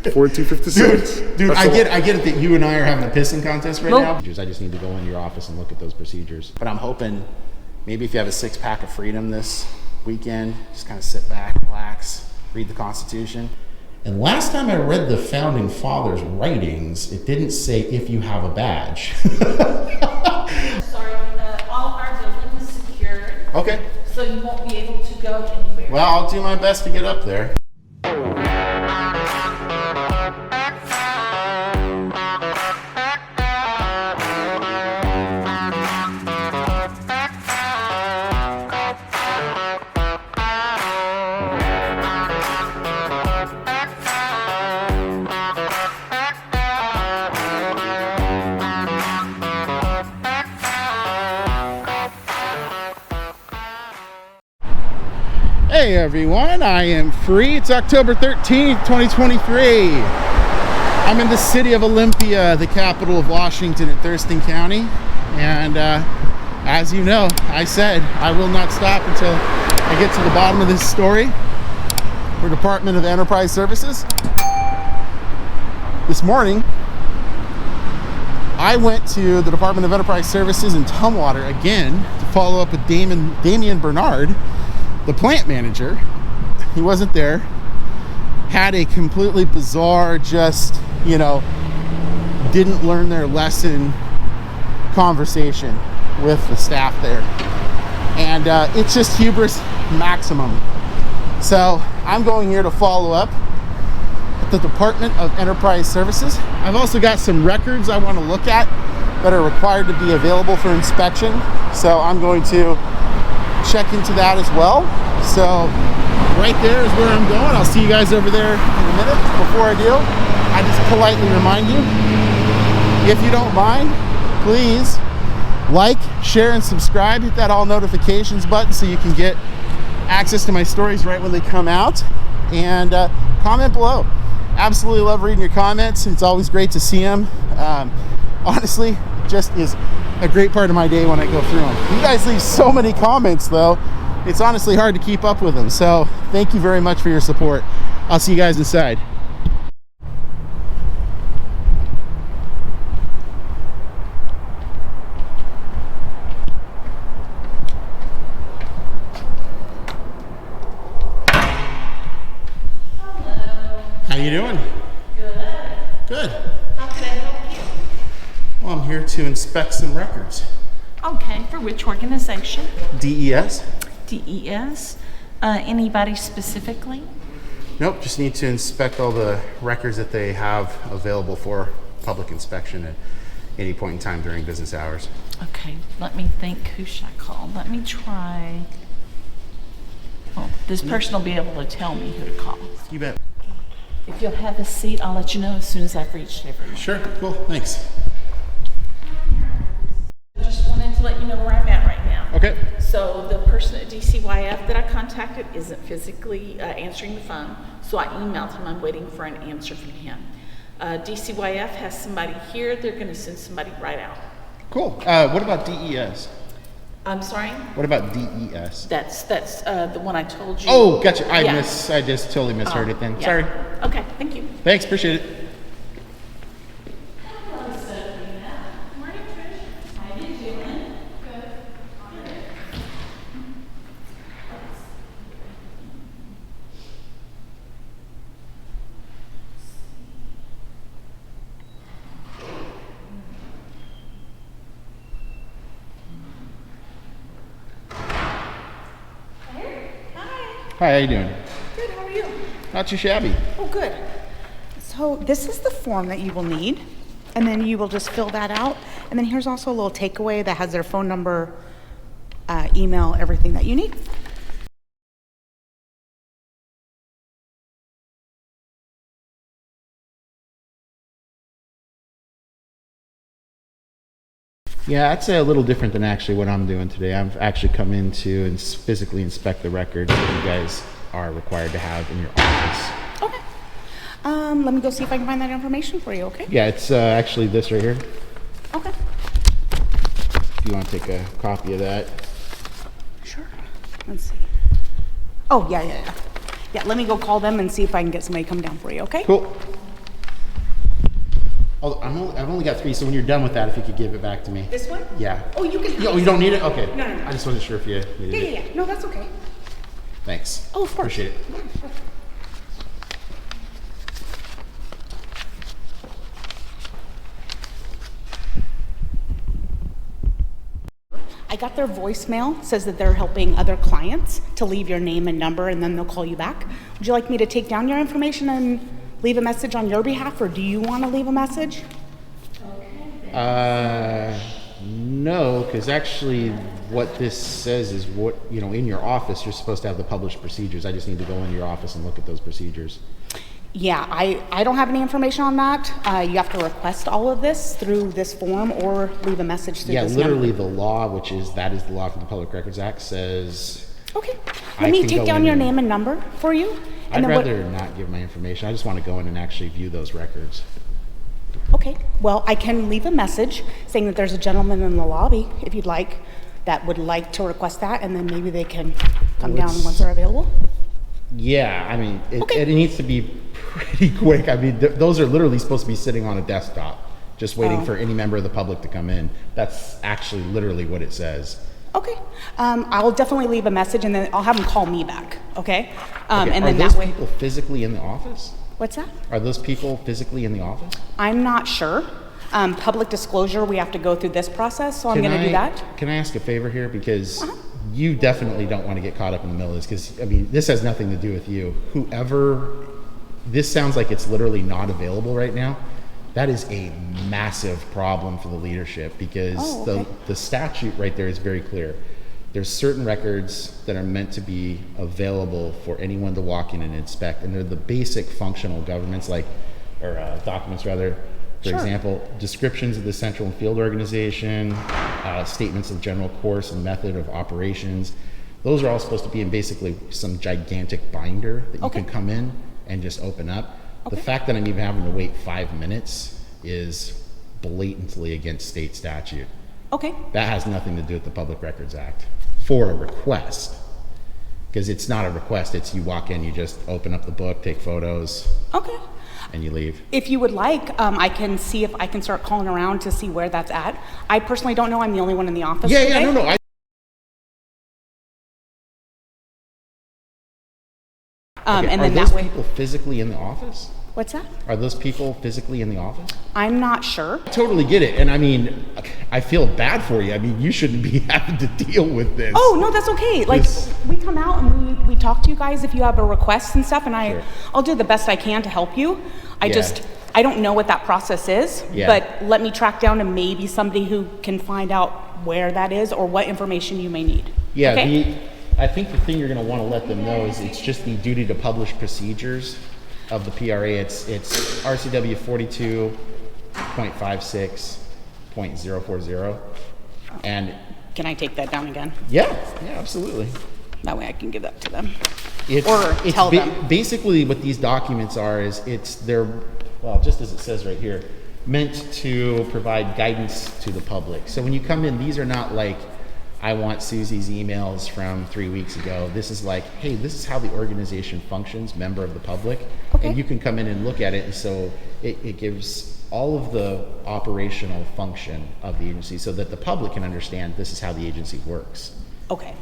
4256. Dude, I get it that you and I are having a pissing contest right now. I just need to go into your office and look at those procedures. But I'm hoping maybe if you have a 6-pack of freedom this weekend, just kind of sit back, relax, read the Constitution. And last time I read the Founding Fathers' writings, it didn't say if you have a badge. Sorry, all of our building is secured. Okay. So you won't be able to go anywhere. Well, I'll do my best to get up there. Hey everyone, I am free. It's October 13th, 2023. I'm in the city of Olympia, the capital of Washington in Thurston County. And as you know, I said I will not stop until I get to the bottom of this story for Department of Enterprise Services. This morning, I went to the Department of Enterprise Services in Tumwater again to follow up with Damien Bernard, the plant manager. He wasn't there. Had a completely bizarre, just, didn't learn their lesson conversation with the staff there. And it's just hubris maximum. So I'm going here to follow up at the Department of Enterprise Services. I've also got some records I want to look at that are required to be available for inspection. So I'm going to check into that as well. So right there is where I'm going. I'll see you guys over there in a minute. Before I do, I just politely remind you, if you don't mind, please like, share, and subscribe. Hit that all notifications button so you can get access to my stories right when they come out. And comment below. Absolutely love reading your comments. It's always great to see them. Honestly, just is a great part of my day when I go through them. You guys leave so many comments though, it's honestly hard to keep up with them. So thank you very much for your support. I'll see you guys inside. Hello. How you doing? Good. Good. How can I help you? Well, I'm here to inspect some records. Okay, for which organization? DES? DES. Anybody specifically? Nope, just need to inspect all the records that they have available for public inspection at any point in time during business hours. Okay, let me think. Who should I call? Let me try. Oh, this person will be able to tell me who to call. You bet. If you'll have a seat, I'll let you know as soon as I've reached everyone. Sure, cool, thanks. Just wanted to let you know where I'm at right now. Okay. So the person at DCYF that I contacted isn't physically answering the phone, so I emailed him. I'm waiting for an answer from him. DCYF has somebody here. They're going to send somebody right out. Cool. What about DES? I'm sorry? What about DES? That's the one I told you. Oh, gotcha. I Yeah. just totally misheard it then. Yeah. Sorry. Okay, thank you. Thanks, appreciate it. Morning, Trish. How you doing? Good. Hi, how you doing? Good, how are you? Not too shabby. Oh, good. So this is the form that you will need, and then you will just fill that out. And then here's also a little takeaway that has their phone number, email, everything that you need. Yeah, I'd say a little different than actually what I'm doing today. I've actually come in to physically inspect the records that you guys are required to have in your office. Okay. Let me go see if I can find that information for you, okay? Yeah, it's actually this right here. Okay. If you want to take a copy of that. Sure. Let's see. Oh, yeah. Yeah, let me go call them and see if I can get somebody to come down for you, okay? Cool. Oh, I've only got 3, so when you're done with that, if you could give it back to me. This one? Yeah. Oh, you can. Oh, you don't need it? Okay. No. I just wasn't sure if you needed it. Yeah. No, that's okay. Thanks. Oh, of course. Appreciate it. I got their voicemail, says that they're helping other clients to leave your name and number, and then they'll call you back. Would you like me to take down your information and leave a message on your behalf, or do you want to leave a message? No, because actually what this says is what, in your office, you're supposed to have the published procedures. I just need to go into your office and look at those procedures. Yeah, I don't have any information on that. You have to request all of this through this form or leave a message through this literally number. the law, that is the law from the Public Records Act, says... Okay. I Let me can take go down in your and- name and number for you. I'd then rather not give my information. I just want to go in and actually view those records. Okay. Well, I can leave a message saying that there's a gentleman in the lobby, if you'd like, that would like to request that, and then maybe they can come down once they're available. Yeah, I mean, Okay. it needs to be pretty quick. I mean, those are literally supposed to be sitting on a desktop, just waiting for any member of the public to come in. That's actually literally what it says. Okay. I'll definitely leave a message, and then I'll have them call me back. Okay. Okay, And are then those that way. people physically in the office? What's that? Are those people physically in the office? I'm not sure. Public disclosure, we have to go through this process, so I'm going to do that. Can I ask a favor here? Because you definitely don't want to get caught up in the middle of this, because, I mean, this has nothing to do with you. This sounds like it's literally not available right now. That is a massive problem for the leadership, because the statute right there is very clear. There's certain records that are meant to be available for anyone to walk in and inspect, and they're the basic functional documents, for example, descriptions of the central and field organization, statements of general course and method of operations. Those are all supposed to be in basically some gigantic binder that you can come in and just open up. The fact that I'm even having to wait 5 minutes is blatantly against state statute. Okay. That has nothing to do with the Public Records Act for a request, because it's not a request. It's you walk in, you just open up the book, take photos, Okay. and you leave. If you would like, I can see if I can start calling around to see where that's at. I personally don't know. I'm the only one in the office today. No. And Are then those that way. people physically in the office? What's that? Are those people physically in the office? I'm not sure. I totally get it. And I mean, I feel bad for you. I mean, you shouldn't be having to deal with this. Oh, no, that's okay. Like, we come out and we talk to you guys if you have a request and stuff, and I'll do the best I can to help you. I don't know what that process is, but let me track down to maybe somebody who can find out where that is or what information you may need. Yeah, Okay? I think the thing you're going to want to let them know is it's just the duty to publish procedures of the PRA. It's RCW 42.56.040. And Can I take that down again? yeah, absolutely. That way I can give that to them. It's tell them. Basically what these documents are is just as it says right here, meant to provide guidance to the public. So when you come in, these are not like, I want Susie's emails from 3 weeks ago. This is like, hey, this is how the organization functions, member of the public. Okay. And you can come in and look at it, and so it gives all of the operational function of the agency so that the public can understand this is how the agency works. Okay.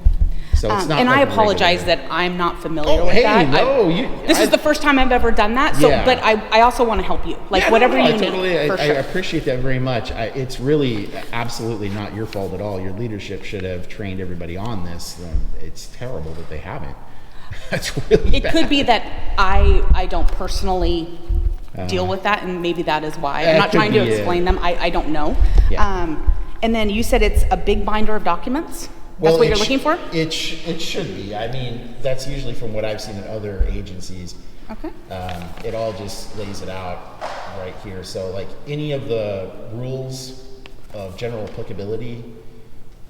So it's not and like I a apologize regular- that I'm not familiar Oh, with hey, that. no, This is the first time I've ever done that. So, Yeah. but I also want to help you. Like Yeah, whatever no, you I totally, need. For I sure. appreciate that very much. It's really absolutely not your fault at all. Your leadership should have trained everybody on this. It's terrible that they haven't. That's really It bad. could be that I don't personally deal with that, and maybe that is why. I'm not could trying to be it. explain them. I don't know. Yeah. And then you said it's a big binder of documents? That's what you're looking for? It should be. I mean, that's usually from what I've seen in other agencies. Okay. It all just lays it out right here. So like any of the rules of general applicability,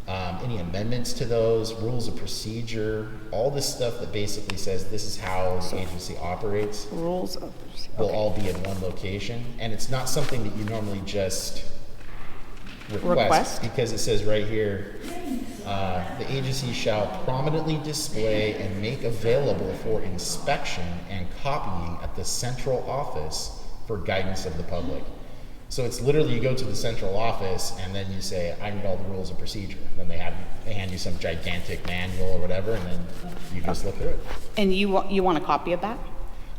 any amendments to those, rules of procedure, all this stuff that basically says this is how the agency operates Rules of will all be in one location. And it's not something that you normally just request. Because it says right here, the agency shall prominently display and make available for inspection and copying at the central office for guidance of the public. So it's literally you go to the central office and then you say, I need all the rules of procedure. Then they hand you some gigantic manual or whatever, and then you just look through it. And you want a copy of that?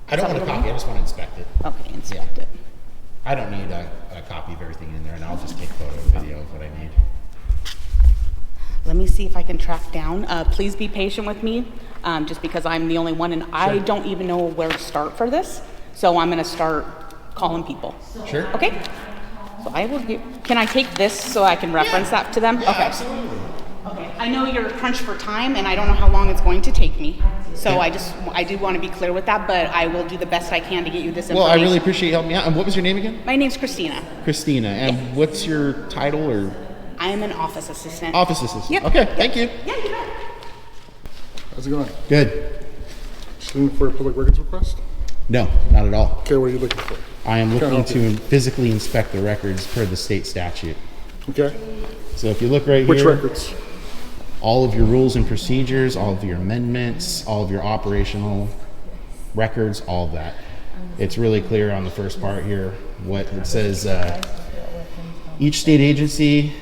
I don't want a copy, I just want to inspect it. Okay, inspect it. I don't need a copy of everything in there, and I'll just take photo and video of what I need. Let me see if I can track down. Please be patient with me, just because I'm the only one, and I don't even know where to start for this. So I'm going to start calling people. Sure. Okay. So I will can I take this so I can reference that to them? Yeah, okay. Absolutely. Okay. I know you're crunched for time, and I don't know how long it's going to take me. So I do want to be clear with that, but I will do the best I can to get you this information. Well, I really appreciate you helping me out. And what was your name again? My name's Christina. Christina. And what's your title or? I am an office assistant. Office assistant. Yep. Okay, thank you. Yeah, you bet. How's it going? Good. Just looking for a public records request? No, not at all. Okay, what are you looking for? I am Can I looking help you? to physically inspect the records per the state statute. Okay. So if you look right Which here, records? all of your rules and procedures, all of your amendments, all of your operational records, all of that. It's really clear on the first part here what it says. Each state agency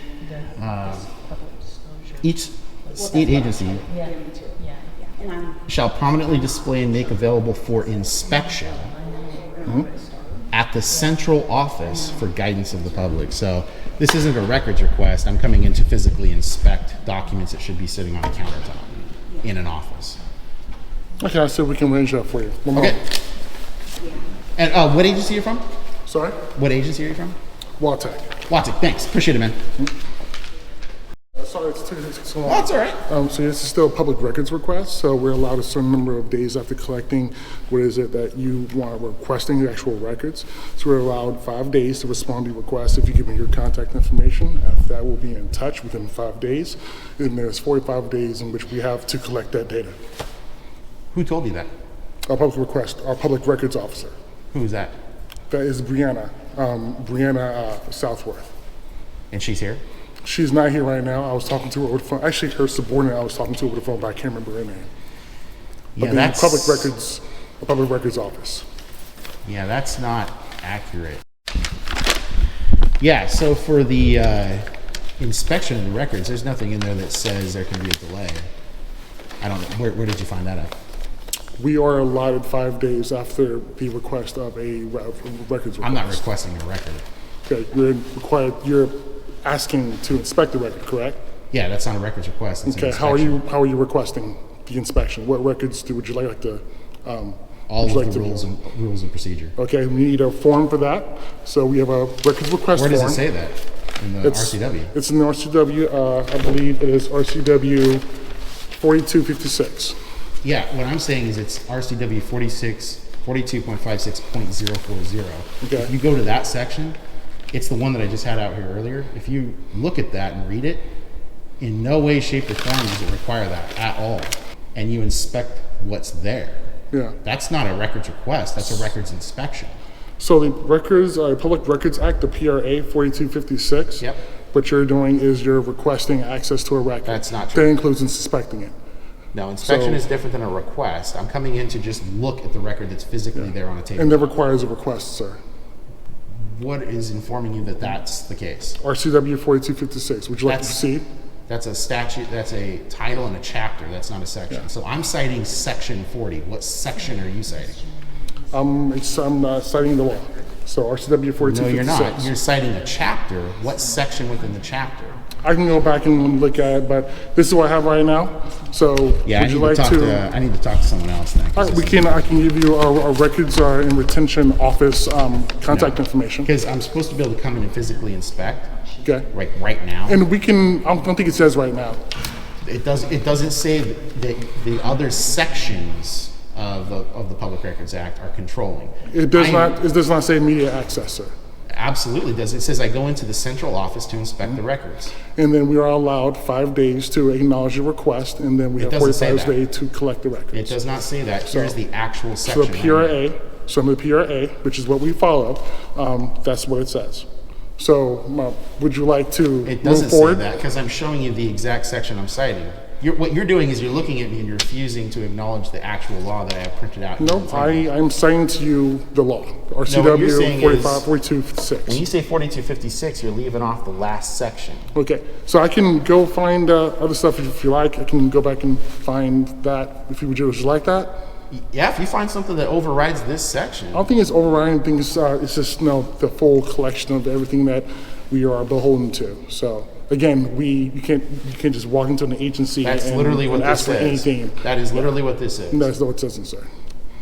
shall prominently display and make available for inspection at the central office for guidance of the public. So this isn't a records request. I'm coming in to physically inspect documents that should be sitting on a countertop in an office. Okay, I'll see if we can arrange that for you. One Okay. moment. And what agency are you from? Sorry? What agency are you from? Waltech. Watson. Thanks. Appreciate it, man. Sorry, it's taking so long. That's all right. So this is still a public records request, so we're allowed a certain number of days after collecting what is it that you want requesting the actual records. So we're allowed 5 days to respond to your request if you give me your contact information. After that, we'll be in touch within 5 days. And there's 45 days in which we have to collect that data. Who told you that? Our public records officer. Who is that? That is Brianna Southworth. And she's here? She's not here right now. I was talking to her over the phone. Actually, her subordinate I was talking to over the phone, but I can't remember her name. But Yeah, the that's public records office. Yeah, that's not accurate. Yeah, so for the inspection of the records, there's nothing in there that says there can be a delay. I don't know. Where did you find that at? We are allotted 5 days after the request of a records request. I'm not requesting a record. Okay, you're asking to inspect the record, correct? Yeah, that's not a records request. It's an Okay, inspection. how are you requesting the inspection? What records would you like to? All of the rules and procedure. Okay, we need a form for that. So we have a records request Where form. does it say that in the RCW? It's in the RCW. I believe it is RCW 4256. Yeah, what I'm saying is it's RCW 42.56.040. Okay. If you go to that section, it's the one that I just had out here earlier. If you look at that and read it, in no way, shape, or form does it require that at all. And you inspect what's there. Yeah. That's not a records request, that's a records inspection. So the Public Records Act, the PRA 4256. Yep. What you're doing is you're requesting access to a record. That's not true. That includes inspecting it. No, inspection So- is different than a request. I'm coming in to just look at the record that's physically there on a table. And that requires a request, sir. What is informing you that that's the case? RCW 4256. Would you like to That's- proceed? That's a statute, that's a title and a chapter, that's not a section. Yeah. So I'm citing section 40. What section are you citing? I'm citing the law. So RCW 4256. No, you're not. You're citing a chapter. What section within the chapter? I can go back and look at it, but this is what I have right now. So Yeah, would you like to? I need to talk to someone else then. All right, I can give you our records and retention office contact information. Because I'm supposed to be able to come in and physically inspect, Okay. like right now. And we can. I don't think it says right now. It doesn't say that the other sections of the Public Records Act are controlling. It does not. It does not say immediate access, sir. Absolutely does. It says I go into the central office to inspect the records. And then we are allowed 5 days to acknowledge your request, and then we have doesn't say 45 that. days to collect the records. It does not say that. Here's the actual So section. the PRA, under the PRA, which is what we follow, that's what it says. So would you like to It move doesn't say forward? that because I'm showing you the exact section I'm citing. what you're doing is you're looking at me and you're refusing to acknowledge the actual law that I have printed out. No, I'm citing to you the law, RCW 45, 42, 56. When you say 4256, you're leaving off the last section. Okay, so I can go find other stuff if you like. I can go back and find that if you would just like that. Yeah, if you find something that overrides this section. I don't think it's overriding. I think it's just the full collection of everything that we are beholden to. So again, you can't just walk into an agency and ask for anything. That is literally what this is. That's not what it doesn't say.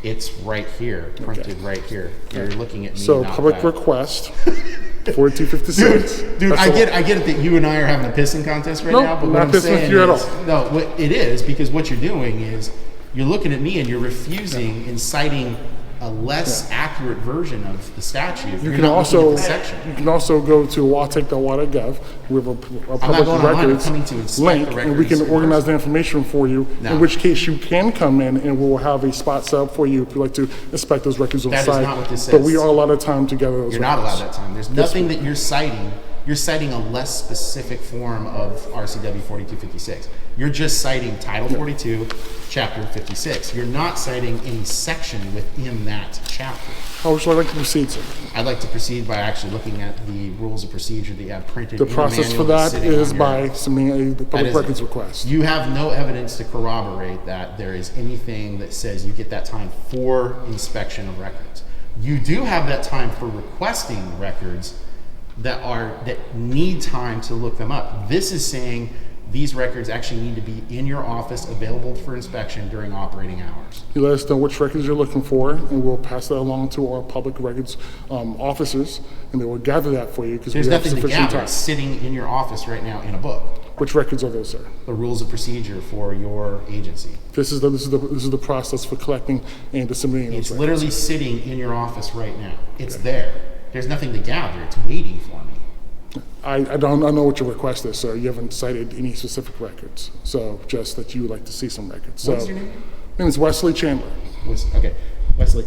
It's right here, printed right here. You're looking at me. So not public that. request 4256. Dude, I get it that you and I are having a pissing contest right now, but what I'm saying is, no, what it is, because what you're doing is you're looking at me and you're refusing and citing a less accurate version of the statute. You can also go to lawtech.wa.gov. We have a public records link, and we can organize the information for you. No. In which case, you can come in, and we'll have a spot set up for you if you'd like to inspect those records on site. That is not what this says. But we are allowed that time to gather those records. You're not allowed that time. There's nothing that you're citing. You're citing a less specific form of RCW 4256. You're just citing Title 42, Chapter 56. You're not citing any section within that chapter. How would you like to proceed, sir? I'd like to proceed by actually looking at the rules of procedure that you have printed. The process for that is by submitting a public records request. You have no evidence to corroborate that there is anything that says you get that time for inspection of records. You do have that time for requesting records that need time to look them up. This is saying these records actually need to be in your office, available for inspection during operating hours. You let us know which records you're looking for, and we'll pass that along to our public records officers, and they will gather that for you because we have sufficient time. There's nothing to gather. It's sitting in your office right now in a book. Which records are those, sir? The rules of procedure for your agency. This is the process for collecting and disseminating those records. It's literally sitting in your office right now. It's there. There's nothing to gather. It's waiting for me. I know what your request is, sir. You haven't cited any specific records, so just that you would like to see some records. What's your name? My name is Wesley Chandler. Okay, Wesley.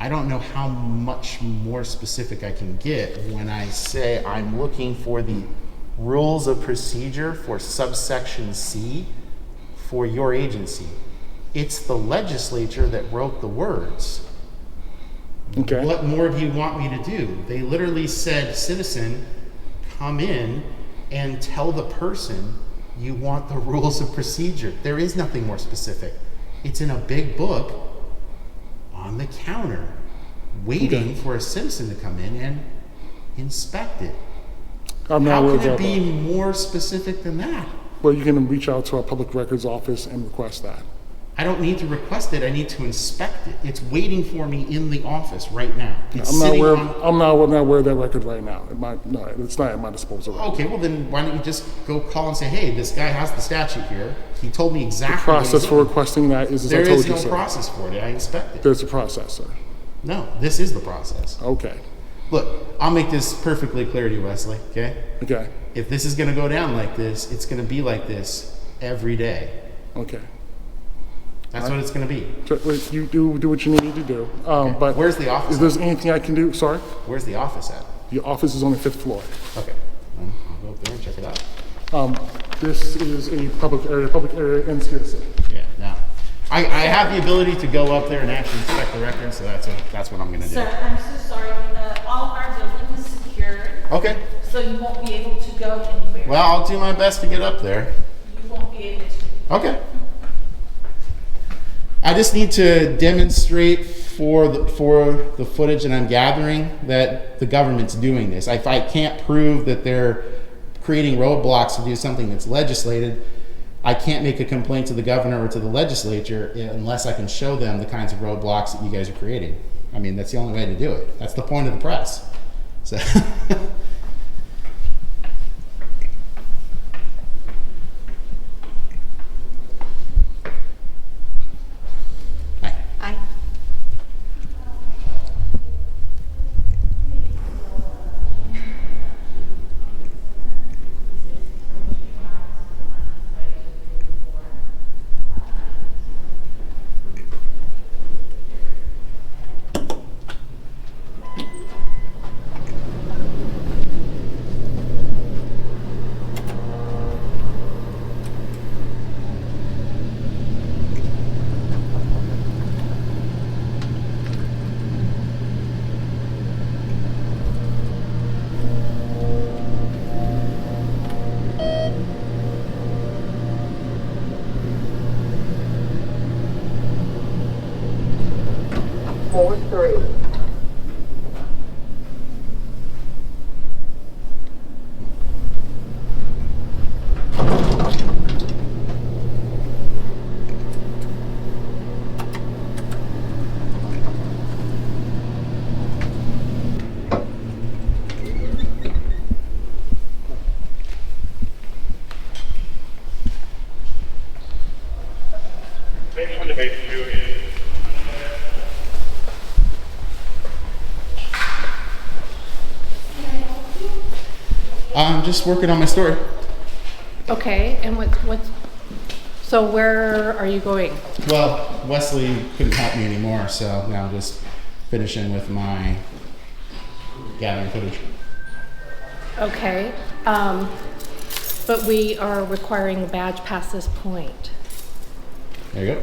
I don't know how much more specific I can get when I say I'm looking for the rules of procedure for subsection C for your agency. It's the legislature that wrote the words. Okay. What more do you want me to do? They literally said, citizen, come in and tell the person you want the rules of procedure. There is nothing more specific. It's in a big book on the counter, waiting for a citizen to come in and inspect it. How can it be more specific than that? Well, you can reach out to our public records office and request that. I don't need to request it. I need to inspect it. It's waiting for me in the office right now. I'm not aware of that record right now. It's not at my disposal. Right okay, well then why don't you just go call and say, hey, this guy has the statute here. He told me exactly. The process for requesting that is, as I told you, sir. There is no process for it. I inspect it. There's a process, sir. No, this is the process. Okay. Look, I'll make this perfectly clear to you, Wesley. Okay. Okay. If this is going to go down like this, it's going to be like this every day. Okay. That's what it's going to be. You do what you need to do. Okay. But where's the office? If there's anything I can do, sorry? Where's the office at? The office is on the 5th floor. Okay. I'll go up there and check it out. This is a public area in Citizen. Yeah, no. I have the ability to go up there and actually inspect the records, so that's what I'm going to do. Sir, I'm so sorry. All of our building is secured. Okay. So you won't be able to go anywhere. Well, I'll do my best to get up there. You won't be able to. Okay. I just need to demonstrate for the footage that I'm gathering that the government's doing this. If I can't prove that they're creating roadblocks to do something that's legislated, I can't make a complaint to the governor or to the legislature unless I can show them the kinds of roadblocks that you guys are creating. I mean, that's the only way to do it. That's the point of the press. So 3. I'm just working on my story. Okay, and so where are you going? Well, Wesley couldn't help me anymore, so now I'm just finishing with my gathering footage. Okay, but we are requiring a badge past this point. There you go.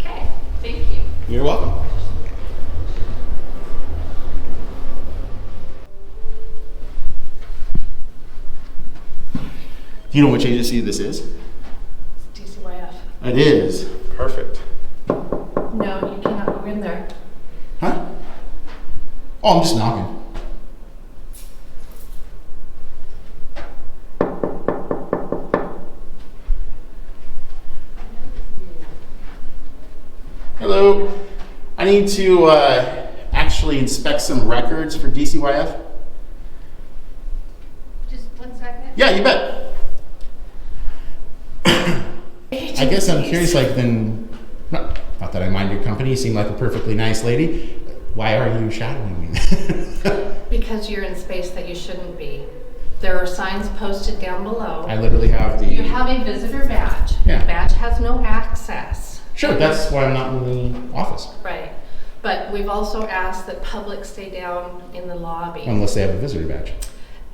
Okay, thank you. You're welcome. Do you know which agency this is? DCYF. It is. Perfect. No, you cannot go in there. Huh? Oh, I'm just knocking. Hello. I need to actually inspect some records for DCYF. Just 1 second. Yeah, you bet. I guess I'm curious, like, then, not that I mind your company, you seem like a perfectly nice lady. Why are you shadowing me? Because you're in space that you shouldn't be. There are signs posted down below. I literally have the... You have a visitor badge. Yeah. The badge has no access. Sure, that's why I'm not in the office. Right. But we've also asked that public stay down in the lobby Unless they have a visitor badge.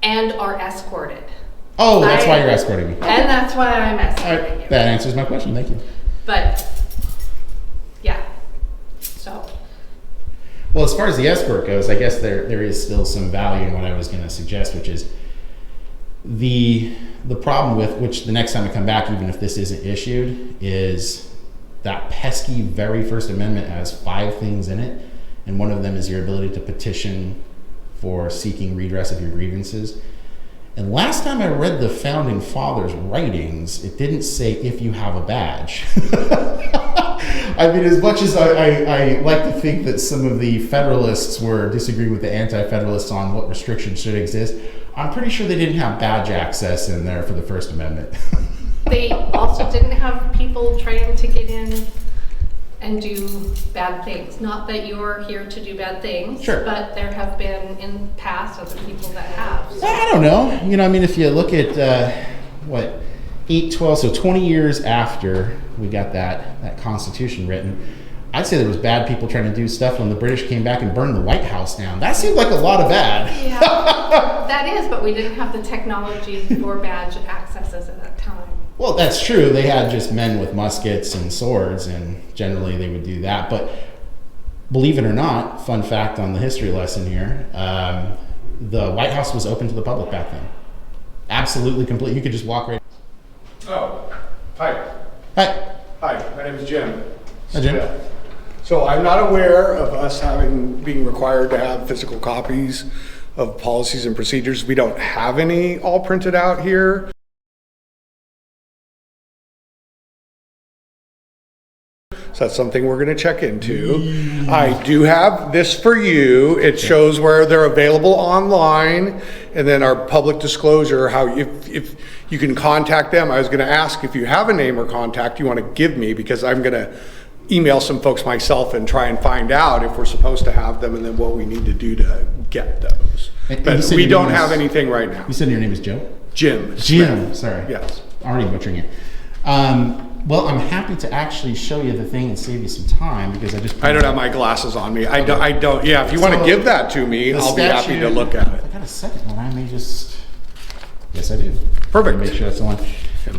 and are escorted. Oh, that's why you're escorting me. And that's why I'm All escorting right, you. that answers my question, thank you. But, yeah, so. Well, as far as the escort goes, I guess there is still some value in what I was going to suggest, which is the problem with, which the next time I come back, even if this isn't issued, is that pesky very First Amendment has 5 things in it, and one of them is your ability to petition for seeking redress of your grievances. And last time I read the Founding Fathers' writings, it didn't say if you have a badge. I mean, as much as I like to think that some of the Federalists were disagreeing with the Anti-Federalists on what restrictions should exist, I'm pretty sure they didn't have badge access in there for the First Amendment. They also didn't have people trying to get in and do bad things. Not that you're here to do bad things, Sure. but there have been in the past other people that have. So. I don't know. You know, I mean, if you look at, 812, so 20 years after we got that Constitution written, I'd say there was bad people trying to do stuff when the British came back and burned the White House down. That seemed like a lot of bad. Yeah, that is, but we didn't have the technology for badge accesses at that time. Well, that's true. They had just men with muskets and swords, and generally they would do that. But believe it or not, fun fact on the history lesson here, the White House was open to the public back then. Absolutely complete. You could just walk right. Oh, hi. Hi. Hi, my name is Jim. Hi, Jim. Yeah. So I'm not aware of us being required to have physical copies of policies and procedures. We don't have any all printed out here. So that's something we're going to check into. I do have this for you. It shows where they're available online, and then our public disclosure, how if you can contact them. I was going to ask if you have a name or contact you want to give me, because I'm going to email some folks myself and try and find out if we're supposed to have them and then what we need to do to get those. And but you said we your don't name have is- anything right now. You said your name is Joe? Jim. Jim, Smith. sorry. Yes. Already butchering it. Well, I'm happy to actually show you the thing and save you some time, because I don't have my glasses on me. I don't. Yeah, if you want to So, give that to me, the I'll be happy to statute- look at it. I got a second one. I may just. Yes, I do. Perfect. Make sure that's the one.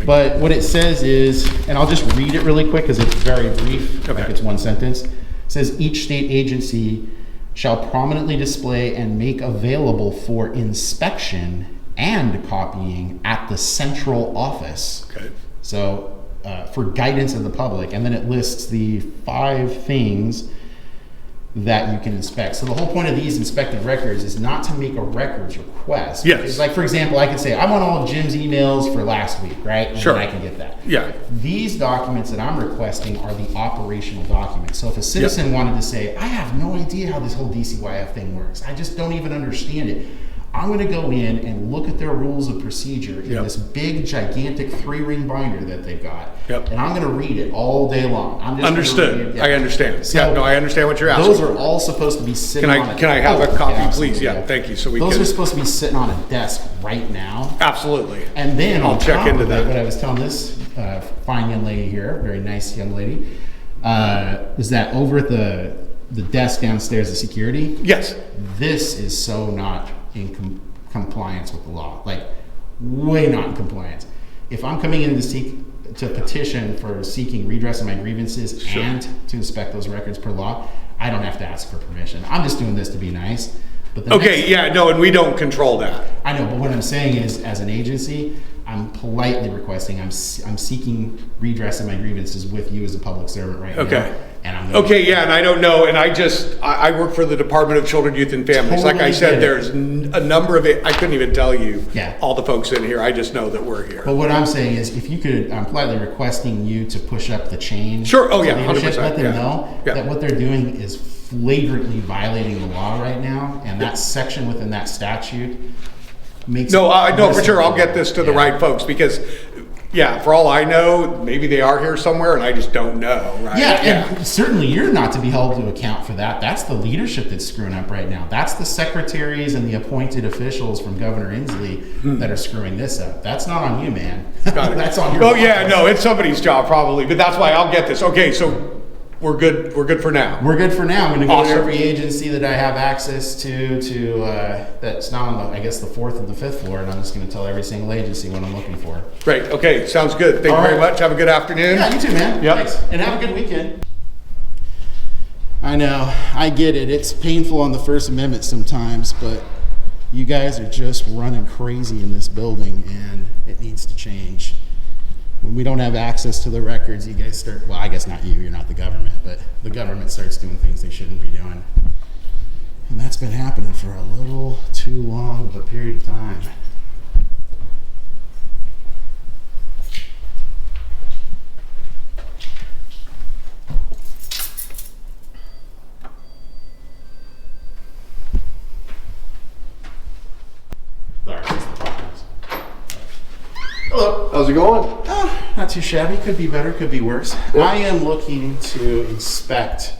But what it says is, and I'll just read it really quick because it's very brief. Okay. Like it's one sentence. It says each state agency shall prominently display and make available for inspection and copying at the central office. Okay. So for guidance of the public, and then it lists the 5 things that you can inspect. So the whole point of these inspected records is not to make a records request. Yes. It's like, for example, I could say, I want all of Jim's emails for last week, right? And Sure. then I can get that. Yeah. These documents that I'm requesting are the operational documents. So if a citizen wanted to say, I have no idea how this whole DCYF thing works, I just don't even understand it, I'm going to go in and look at their rules of procedure in this big, gigantic 3-ring binder that they've got. Yep. And I'm going to read it all day long. I'm just Understood. I understand. So no, I understand what you're asking. those are all supposed to be sitting on a Can I have a copy, please? absolutely. Yeah, thank you. So we Those can. are supposed to be sitting on a desk right now. Absolutely. And then I'll on check top into of that. it, what I was telling this fine young lady here, very nice young lady, is that over at the desk downstairs of security, Yes. this is so not in compliance with the law, like way not in compliance. If I'm coming in to petition for seeking redress of my grievances and to inspect those records per law, I don't have to ask for permission. I'm just doing this to be nice. But the Okay. Yeah. No, and we don't control that. I know, but what I'm saying is, as an agency, I'm politely requesting, I'm seeking redress of my grievances with you as a public servant right now. Okay. And I'm gonna, Okay, yeah, and I don't know, and I work for the Department of Children, Youth, and Families. Like I Totally said, get it. there's a number of it, I couldn't even tell you Yeah. all the folks in here, I just know that we're here. But what I'm saying is, if you could, I'm politely requesting you to push up the chain. Sure. Oh, to yeah, leadership, 100%, Let them yeah. know Yeah. that what they're doing is flagrantly violating the law right now, and that section within that statute makes. No, I know for this sure, I'll get this to the yeah. right folks, because, yeah, for all I know, maybe they are here somewhere, and I just don't know, right? Yeah, and certainly you're not to be held to account for that. That's the leadership that's screwing up right now. That's the secretaries and the appointed officials from Governor Inslee that are screwing this up. That's not on you, man. Got it. That's on your Oh, yeah, office. no, it's somebody's job probably, but that's why I'll get this. Okay, so we're good for now. We're good for now. I'm going to go Awesome. to every agency that I have access to that's not on the, I guess, the 4th and the 5th floor, and I'm just going to tell every single agency what I'm looking for. Great, okay, sounds good. Thank you All very right. much. Have a good afternoon. Yeah, you too, man. Yep. Thanks. And have a good weekend. I know. I get it. It's painful on the First Amendment sometimes, but you guys are just running crazy in this building, and it needs to change. When we don't have access to the records, you guys start, well, I guess not you, you're not the government, but the government starts doing things they shouldn't be doing. And that's been happening for a little too long of a period of time. Hello. How's it going? Oh, not too shabby. Could be better, could be worse. I am looking to inspect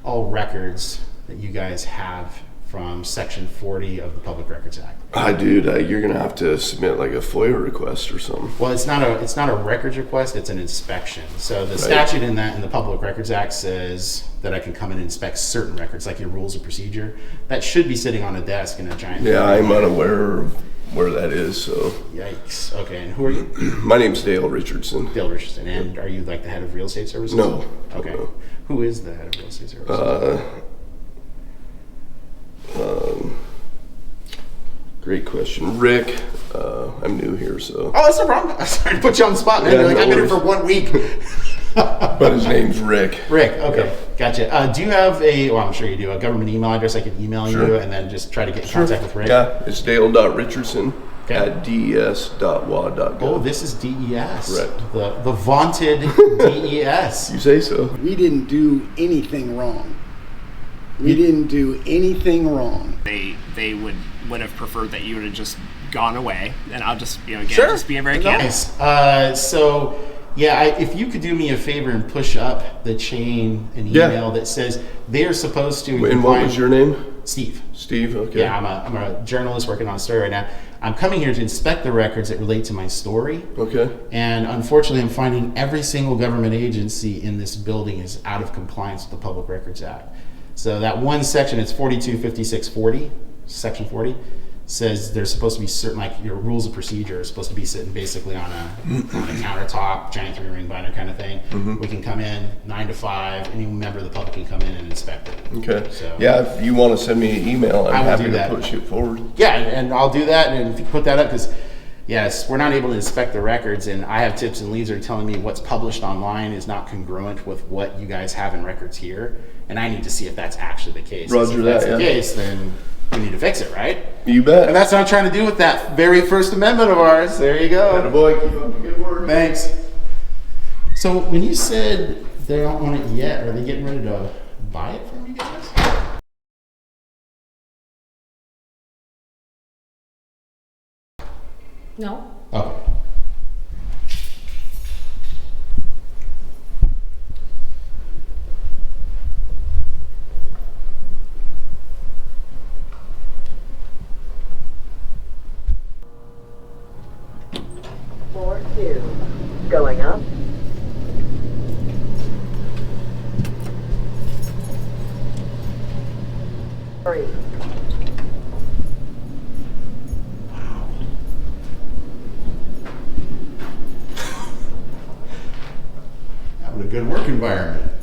all records that you guys have from Section 40 of the Public Records Act. Dude, you're gonna have to submit like a FOIA request or something. Well, it's not a records request, it's an inspection. So the statute in the Public Records Act says that I can come in and inspect certain records, like your rules of procedure. That should be sitting on a desk in a giant. Yeah, I'm unaware of where that is, so. Yikes. Okay, and who are you? My name's Dale Richardson. Dale Richardson. And are you like the head of Real Estate Services? No. Okay. No. Who is the head of Real Estate Services? Great question. Rick, I'm new here, so. Oh, that's no problem. I'm sorry to put you on the spot, man. Yeah, You're like, no I've been here worries. for 1 week. But his name's Rick. Rick, okay, gotcha. Do you have well, I'm sure you do, a government email address I can email Sure. you and then just try to get in contact with Rick? Yeah, it's dale.richardson Okay. at des.wa.gov. Oh, this is DES. Correct. The vaunted DES. You say so. We didn't do anything wrong. We didn't do anything wrong. They would have preferred that you would have just gone away, and I'll just again Sure. just being very candid. Nice. So, yeah, if you could do me a favor and push up the chain an Yeah. email that says they're supposed to. And what was your name? Steve. Steve, okay. Yeah, I'm a journalist working on a story right now. I'm coming here to inspect the records that relate to my story. Okay. And unfortunately, I'm finding every single government agency in this building is out of compliance with the Public Records Act. So that one section, it's 425640, section 40, says there's supposed to be certain, like your rules of procedure are supposed to be sitting basically on a countertop, giant 3-ring binder kind of thing. We can come in 9 to 5, any member of the public can come in and inspect it. Okay. So- Yeah, if you want to send me an email, I I'm will happy do to that. push it forward. Yeah, and I'll do that, and if you put that up, because Yes, we're not able to inspect the records, and I have tips and leads that are telling me what's published online is not congruent with what you guys have in records here, and I need to see if that's actually the case. Roger if that, that's the yeah. case, then we need to fix it, right? You bet. And that's what I'm trying to do with that very first amendment of ours. There you go. Attaboy, keep up the good work. Thanks. So when you said they don't own it yet, are they getting ready to buy it from you guys? No? Okay. Floor 2. Going up. Three. Having a good work environment.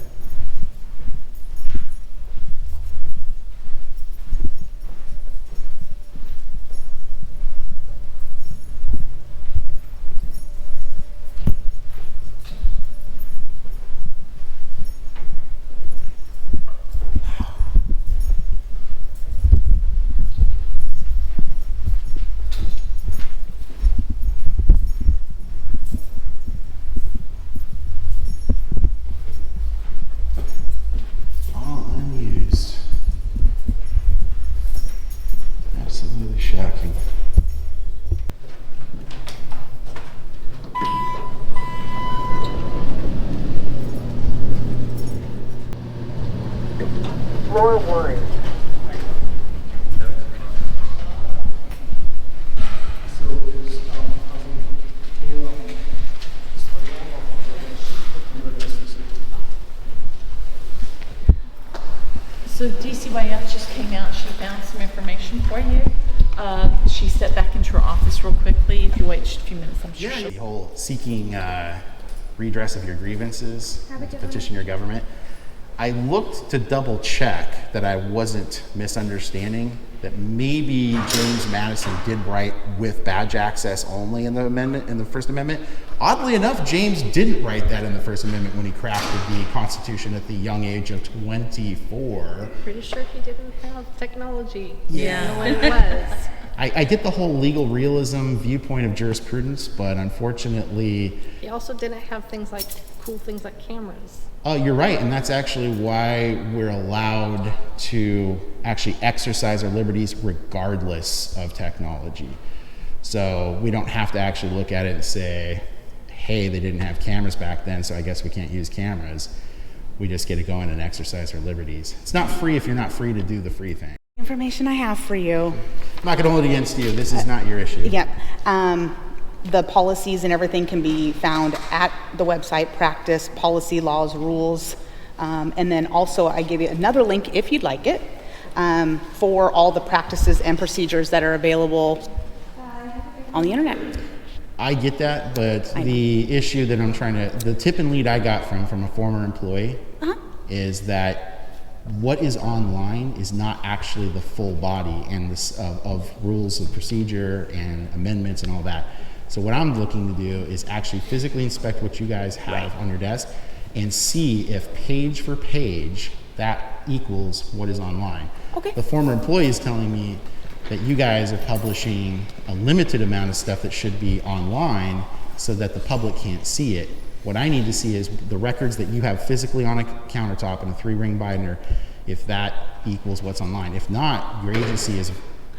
All unused. Absolutely shocking. Floor 1. So DCYF just came out, she found some information for you. She stepped back into her office real quickly. If you wait just a few minutes, I'm sure she'll... The whole seeking redress of your grievances, to petition your government. I looked to double check that I wasn't misunderstanding, that maybe James Madison did write with badge access only in the amendment, in the First Amendment. Oddly enough, James didn't write that in the First Amendment when he crafted the Constitution at the young age of 24. Pretty sure he didn't have technology. Yeah. You know what it was. I get the whole legal realism viewpoint of jurisprudence, but unfortunately, He also didn't have cool things like cameras. you're right, and that's actually why we're allowed to actually exercise our liberties regardless of technology. So we don't have to actually look at it and say, hey, they didn't have cameras back then, so I guess we can't use cameras. We just get to go in and exercise our liberties. It's not free if you're not free to do the free thing. Information I have for you. I'm not going to hold it against you. This is not your issue. Yep. The policies and everything can be found at the website, practice, policy, laws, rules. And then also I give you another link if you'd like it for all the practices and procedures that are available on the internet. I get that, but the issue that I'm trying to, the tip and lead I got from a former employee is that what is online is not actually the full body and this, of rules of procedure and amendments and all that. So what I'm looking to do is actually physically inspect what you guys have on your desk and see if page for page that equals what is online. Okay. The former employee is telling me that you guys are publishing a limited amount of stuff that should be online so that the public can't see it. What I need to see is the records that you have physically on a countertop in a 3-ring binder, if that equals what's online. If not, your agency is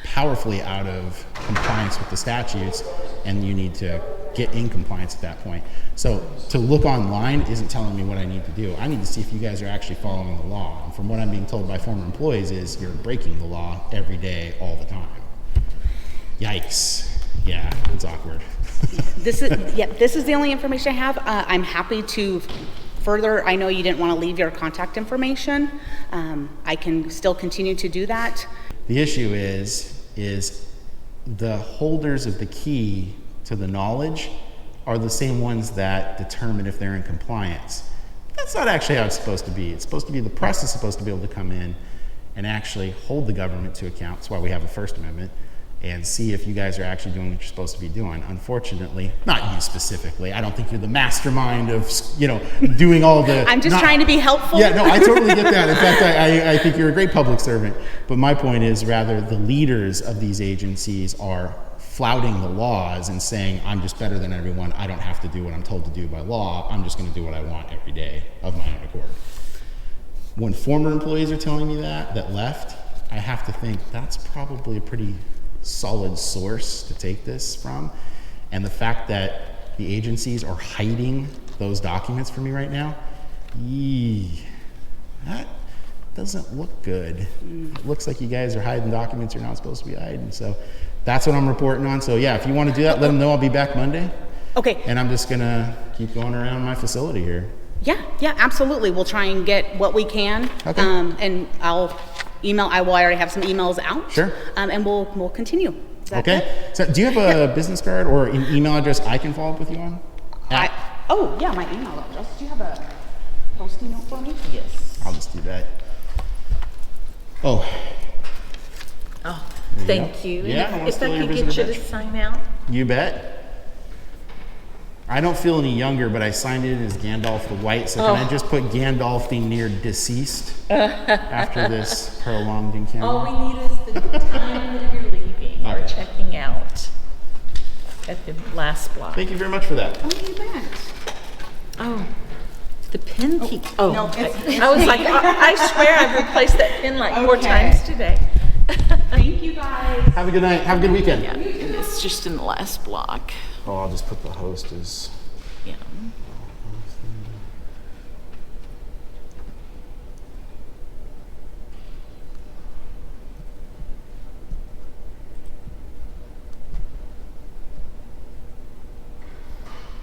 powerfully out of compliance with the statutes and you need to get in compliance at that point. So to look online isn't telling me what I need to do. I need to see if you guys are actually following the law. And from what I'm being told by former employees is you're breaking the law every day, all the time. Yikes. Yeah, it's awkward. This is the only information I have. I'm happy to further, I know you didn't want to leave your contact information. I can still continue to do that. The issue is the holders of the key to the knowledge are the same ones that determine if they're in compliance. That's not actually how it's supposed to be. It's supposed to be the press is supposed to be able to come in and actually hold the government to account. That's why we have a First Amendment and see if you guys are actually doing what you're supposed to be doing. Unfortunately, not you specifically. I don't think you're the mastermind of, doing all the... I'm just trying to be helpful. Yeah, no, I totally get that. In fact, I think you're a great public servant. But my point is, rather, the leaders of these agencies are flouting the laws and saying, I'm just better than everyone. I don't have to do what I'm told to do by law. I'm just going to do what I want every day of my own accord. When former employees are telling me that left, I have to think that's probably a pretty solid source to take this from. And the fact that the agencies are hiding those documents for me right now, that doesn't look good. It looks like you guys are hiding documents you're not supposed to be hiding. So that's what I'm reporting on. So yeah, if you want to do that, let them know I'll be back Monday. Okay. And I'm just gonna keep going around my facility here. Yeah, absolutely. We'll try and get what we can. Okay. And I'll email. I already have some emails out. Sure. And we'll continue. Is that Okay. good? So do you have a business card or an email address I can follow up with you on? My email address. Do you have a posting note for me? Yes. I'll just do that. Oh, Thank you. Yeah, And I wanna if I steal your could get visitor you to badge. sign out. you bet. I don't feel any younger, but I signed in as Gandalf the White, so can I just put Gandalf the near deceased after this prolonged encounter? All we need is the time that you're leaving or Okay. checking out at the last block. Thank you very much for that. Oh, you bet. Oh, the pen keep. Oh, no, okay. it's- I was like, I swear I've replaced that pen like 4 Okay. times today. Thank you guys. Have a good night. Have a good weekend. Yeah, and it's just in the last block. Oh, I'll just put the host as... Yeah.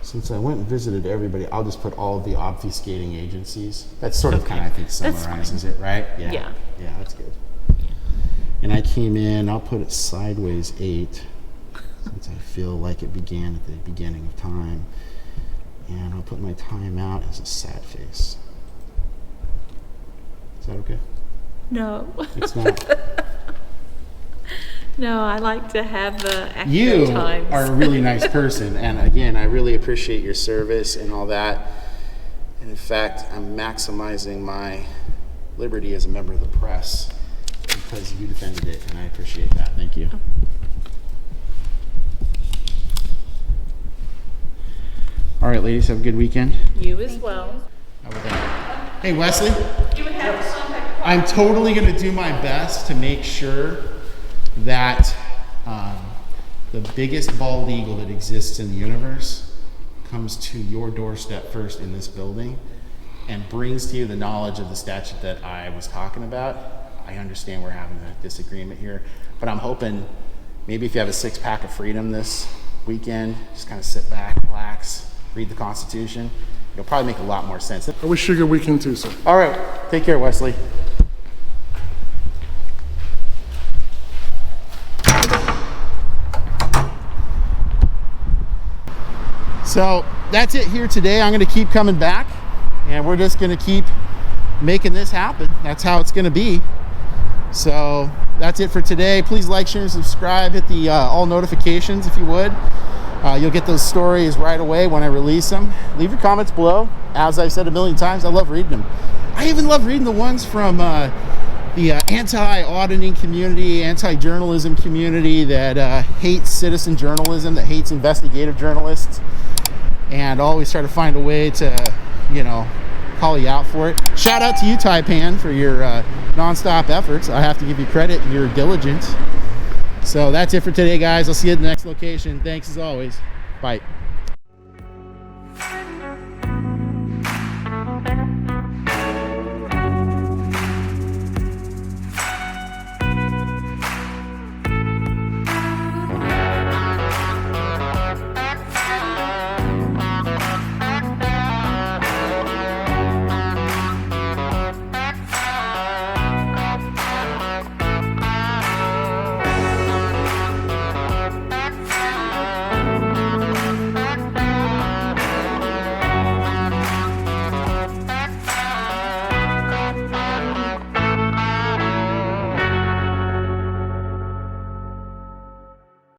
Since I went and visited everybody, I'll just put all of the obfuscating agencies. That's sort of kind of, I think, That's summarizes it, right? Yeah. Yeah, that's good. And I came in, I'll put it sideways 8, since I feel like it began at the beginning of time. And I'll put my time out as a sad face. Is that okay? No. It's not. No, I like to have accurate You times. are a really nice person, and again, I really appreciate your service and all that. And in fact, I'm maximizing my liberty as a member of the press because you defended it, and I appreciate that. Thank you. All right, ladies, have a good weekend. You as well. How about that? Hey, Wesley. You would have to contact. I'm totally going to do my best to make sure that the biggest bald eagle that exists in the universe comes to your doorstep first in this building and brings to you the knowledge of the statute that I was talking about. I understand we're having a disagreement here, but I'm hoping maybe if you have a 6-pack of freedom this weekend, just kind of sit back, relax, read the Constitution. It'll probably make a lot more sense. I wish you a good weekend too, sir. All right, take care, Wesley. So that's it here today. I'm going to keep coming back, and we're just going to keep making this happen. That's how it's going to be. So that's it for today. Please like, share, and subscribe. Hit the all notifications if you would. You'll get those stories right away when I release them. Leave your comments below. As I've said a million times, I love reading them. I even love reading the ones from the anti-auditing community, anti-journalism community that hates citizen journalism, that hates investigative journalists, and always try to find a way to, call you out for it. Shout out to you, Taipan, for your nonstop efforts. I have to give you credit. You're diligent. So that's it for today, guys. I'll see you at the next location. Thanks as always. Bye.